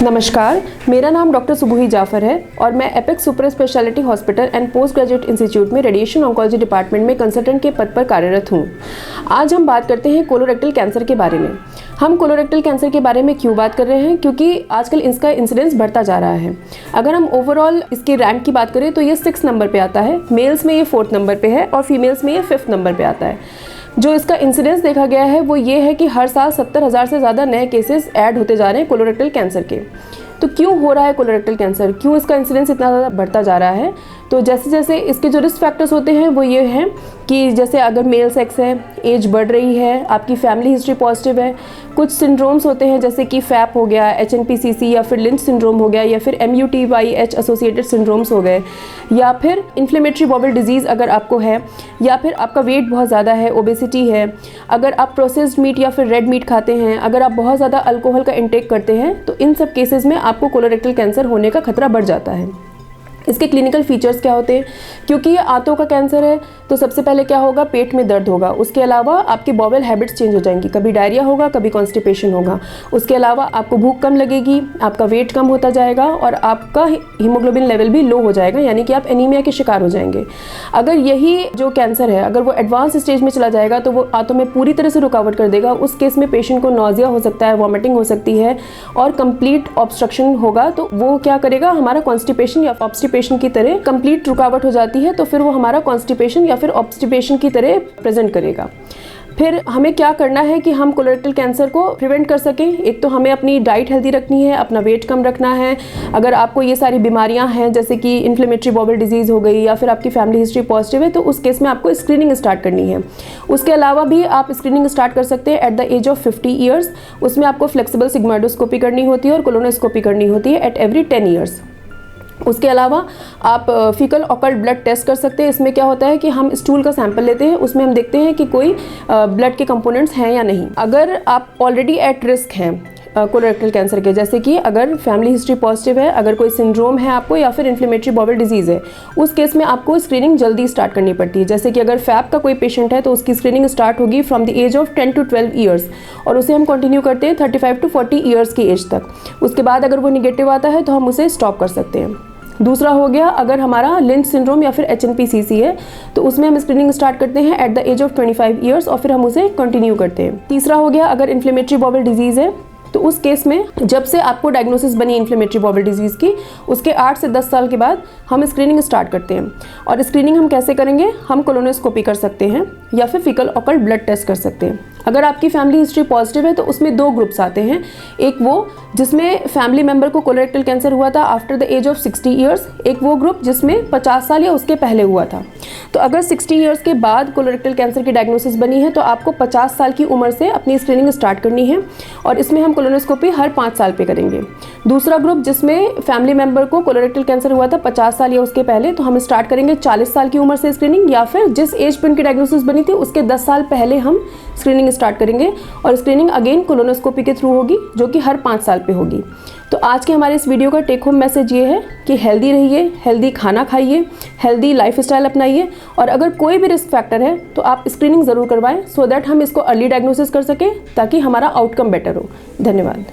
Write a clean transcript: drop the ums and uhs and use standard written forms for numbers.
नमस्कार, मेरा नाम डॉक्टर सुबुही जाफर है और मैं apex super speciality hospital and post graduate institute में रेडिएशन ऑन्कोलॉजी डिपार्टमेंट में कंसल्टेंट के पद पर कार्यरत हूँ। आज हम बात करते हैं कोलोरेक्टल कैंसर के बारे में। हम कोलोरेक्टल कैंसर के बारे में क्यों बात कर रहे हैं? क्योंकि आजकल इसका इंसिडेंस बढ़ता जा रहा है। अगर हम ओवरऑल इसके रैंक की बात करें तो ये 6 नंबर पे आता है, मेल्स में ये 4th नंबर पे है और फीमेल्स में ये 5th नंबर पे आता है। जो इसका इंसिडेंस देखा गया है वो ये है कि हर साल 70,000 से ज़्यादा नए केसेस ऐड होते जा रहे हैं कोलोरेक्टल कैंसर के। तो क्यों हो रहा है कोलोरेक्टल कैंसर, क्यों इसका इंसिडेंस इतना ज़्यादा बढ़ता जा रहा है? तो जैसे जैसे इसके जो रिस्क फैक्टर्स होते हैं वो ये हैं कि जैसे अगर मेल सेक्स है, एज बढ़ रही है, आपकी फैमिली हिस्ट्री पॉजिटिव है, कुछ सिंड्रोम्स होते हैं जैसे कि फैप हो गया, HNPCC या फिर लिंच सिंड्रोम हो गया या फिर MUTYH एसोसिएटेड सिंड्रोम्स हो गए, या फिर इन्फ्लेमेटरी बॉवल डिजीज़ अगर आपको है, या फिर आपका वेट बहुत ज़्यादा है, ओबेसिटी है, अगर आप प्रोसेस्ड मीट या फिर रेड मीट खाते हैं, अगर आप बहुत ज़्यादा अल्कोहल का इंटेक करते हैं, तो इन सब केसेस में आपको कोलोरेक्टल कैंसर होने का खतरा बढ़ जाता है। इसके क्लिनिकल फीचर्स क्या होते हैं? क्योंकि ये आंतों का कैंसर है तो सबसे पहले क्या होगा, पेट में दर्द होगा। उसके अलावा आपकी बॉवल हैबिट्स चेंज हो जाएंगी, कभी डायरिया होगा, कभी कॉन्स्टिपेशन होगा। उसके अलावा आपको भूख कम लगेगी, आपका वेट कम होता जाएगा और आपका हीमोग्लोबिन लेवल भी लो हो जाएगा, यानी कि आप एनीमिया के शिकार हो जाएंगे। अगर यही जो कैंसर है अगर वो एडवांस स्टेज में चला जाएगा तो वो आंतों में पूरी तरह से रुकावट कर देगा। उस केस में पेशेंट को नॉजिया हो सकता है, वॉमिटिंग हो सकती है और कंप्लीट ऑब्स्ट्रक्शन होगा। तो वो क्या करेगा, हमारा कॉन्स्टिपेशन या ऑब्स्टिपेशन की तरह कंप्लीट रुकावट हो जाती है, तो फिर वो हमारा कॉन्स्टिपेशन या फिर ऑब्स्टिपेशन की तरह प्रेजेंट करेगा। फिर हमें क्या करना है कि हम कोलोरेक्टल कैंसर को प्रिवेंट कर सकें? एक तो हमें अपनी डाइट हेल्दी रखनी है, अपना वेट कम रखना है। अगर आपको ये सारी बीमारियां हैं जैसे कि इन्फ्लेमेटरी बॉवल डिजीज़ हो गई या फिर आपकी फैमिली हिस्ट्री पॉजिटिव है, तो उस केस में आपको स्क्रीनिंग स्टार्ट करनी है। उसके अलावा भी आप स्क्रीनिंग स्टार्ट कर सकते हैं at the age of 50 years. उसमें आपको फ्लेक्सिबल सिग्मोइडोस्कोपी करनी होती है और कोलोनोस्कोपी करनी होती है एट एवरी 10 ईयर्स। उसके अलावा आप फीकल ऑकल्ट ब्लड टेस्ट कर सकते हैं। इसमें क्या होता है कि हम स्टूल का सैंपल लेते हैं, उसमें हम देखते हैं कि कोई ब्लड के कंपोनेंट्स हैं या नहीं। अगर आप ऑलरेडी एट रिस्क हैं कोलोरेक्टल कैंसर के, जैसे कि अगर फैमिली हिस्ट्री पॉजिटिव है, अगर कोई सिंड्रोम है आपको या फिर इन्फ्लेमेटरी बॉवल डिजीज़ है, उस केस में आपको स्क्रीनिंग जल्दी स्टार्ट करनी पड़ती है। जैसे कि अगर फैप का कोई पेशेंट है तो उसकी स्क्रीनिंग स्टार्ट होगी from the age of 10 to 12 years और उसे हम कंटिन्यू करते हैं 35 to 40 ईयर्स की एज तक। उसके बाद अगर वो निगेटिव आता है तो हम उसे स्टॉप कर सकते हैं। दूसरा हो गया, अगर हमारा लिंच सिंड्रोम या फिर HNPCC है तो उसमें हम स्क्रीनिंग स्टार्ट करते हैं at the age of 25 years और फिर हम उसे कंटिन्यू करते हैं। तीसरा हो गया, अगर इन्फ्लेमेटरी बॉवल डिजीज़ है तो उस केस में जब से आपको डायग्नोसिस बनी इन्फ्लेमेटरी बॉवल डिजीज़ की, उसके 8 से 10 साल के बाद हम स्क्रीनिंग स्टार्ट करते हैं। और स्क्रीनिंग हम कैसे करेंगे? हम कोलोनोस्कोपी कर सकते हैं या फिर फीकल ऑकल्ट ब्लड टेस्ट कर सकते हैं। अगर आपकी फैमिली हिस्ट्री पॉजिटिव है तो उसमें 2 ग्रुप्स आते हैं। एक वो जिसमें फैमिली मेंबर को कोलोरेक्टल कैंसर हुआ था after the age of 60 years, एक वो ग्रुप जिसमें 50 साल या उसके पहले हुआ था। तो अगर 60 ईयर्स के बाद कोलोरेक्टल कैंसर की डायग्नोसिस बनी है तो आपको 50 साल की उम्र से अपनी स्क्रीनिंग स्टार्ट करनी है और इसमें हम कोलोनोस्कोपी हर 5 साल पे करेंगे। दूसरा ग्रुप जिसमें फैमिली मेंबर को कोलोरेक्टल कैंसर हुआ था 50 साल या उसके पहले, तो हम स्टार्ट करेंगे 40 साल की उम्र से स्क्रीनिंग, या फिर जिस एज पे उनकी डायग्नोसिस बनी थी उसके 10 साल पहले हम स्क्रीनिंग स्टार्ट करेंगे। और स्क्रीनिंग अगेन कोलोनोस्कोपी के थ्रू होगी जो कि हर 5 साल पे होगी। तो आज के हमारे इस वीडियो का टेक होम मैसेज ये है कि हेल्दी रहिए, हेल्दी खाना खाइए, हेल्दी लाइफस्टाइल अपनाइए और अगर कोई भी रिस्क फैक्टर है तो आप स्क्रीनिंग ज़रूर करवाएं सो दैट हम इसको अर्ली डायग्नोसिस कर सकें ताकि हमारा आउटकम बेटर हो। धन्यवाद।